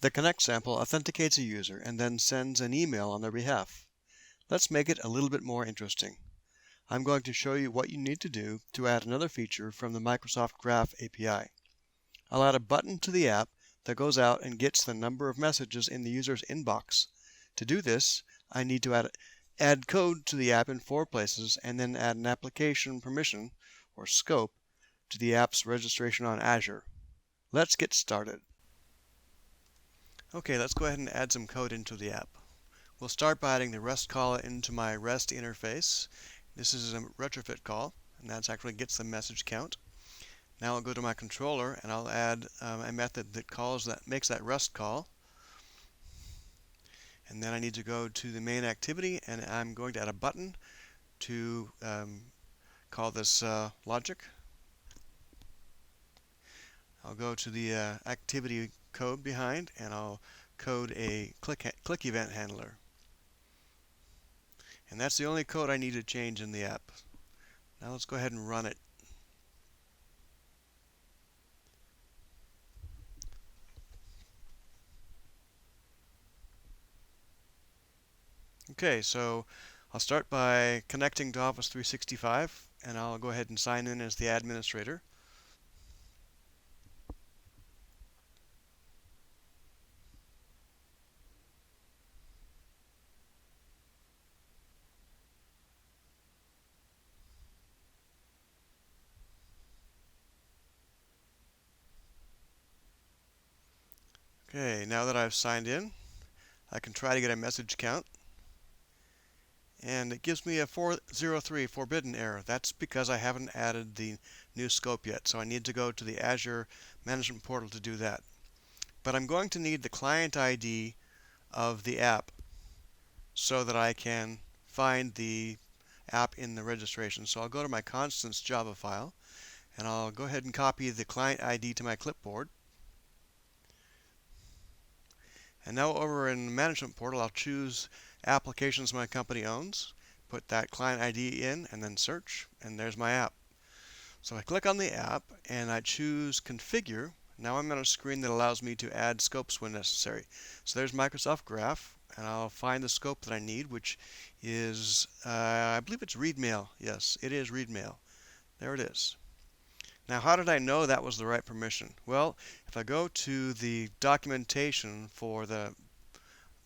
The connect sample authenticates a user and then sends an email on their behalf. Let's make it a little bit more interesting. I'm going to show you what you need to do to add another feature from the Microsoft Graph API. I'll add a button to the app that goes out and gets the number of messages in the user's inbox. To do this, I need to add code to the app in 4 places and then add an application permission, or scope, to the app's registration on Azure. Let's get started. Okay, let's go ahead and add some code into the app. We'll start by adding the REST call into my REST interface. This is a retrofit call, and that actually gets the message count. Now I'll go to my controller and I'll add a method that makes that REST call. And then I need to go to the main activity, and I'm going to add a button to call this logic. I'll go to the activity code behind, and I'll code a click event handler. And that's the only code I need to change in the app. Now let's go ahead and run it. Okay, so I'll start by connecting to Office 365, and I'll go ahead and sign in as the administrator. Okay, now that I've signed in, I can try to get a message count. And it gives me a 403 forbidden error. That's because I haven't added the new scope yet, so I need to go to the Azure Management Portal to do that. But I'm going to need the client ID of the app so that I can find the app in the registration. So I'll go to my Constants Java file, and I'll go ahead and copy the client ID to my clipboard. And now over in the Management Portal, I'll choose applications my company owns, put that client ID in, and then search, and there's my app. So I click on the app, and I choose Configure. Now I'm on a screen that allows me to add scopes when necessary. So there's Microsoft Graph, and I'll find the scope that I need, which is, I believe it's read mail. Yes, it is read mail. There it is. Now, how did I know that was the right permission? Well, if I go to the documentation for the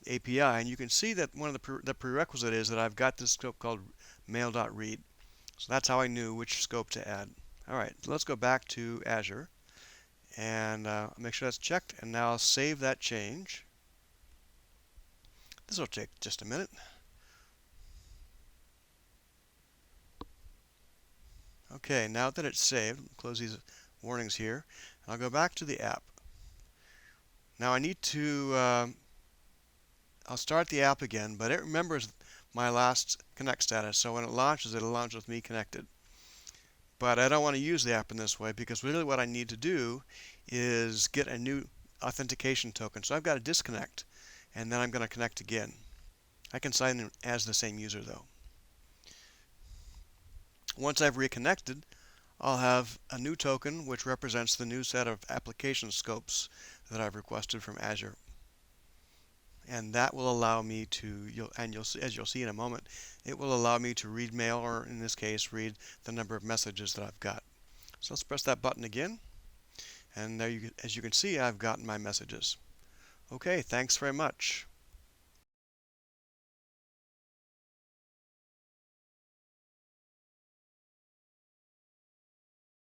API, and you can see that one of the prerequisite is that I've got this scope called mail.read. So that's how I knew which scope to add. All right, so let's go back to Azure and make sure that's checked, and now I'll save that change. This will take just a minute. Okay, now that it's saved, close these warnings here, and I'll go back to the app. Now I need to, I'll start the app again, but it remembers my last connect status, so when it launches, it'll launch with me connected. But I don't want to use the app in this way, because really what I need to do is get a new authentication token. So I've got to disconnect, and then I'm going to connect again. I can sign in as the same user though. Once I've reconnected, I'll have a new token which represents the new set of application scopes that I've requested from Azure. And that will allow me to, as you'll see in a moment, it will allow me to read mail, or in this case, read the number of messages that I've got. So let's press that button again, and there as you can see, I've gotten my messages. Okay, thanks very much.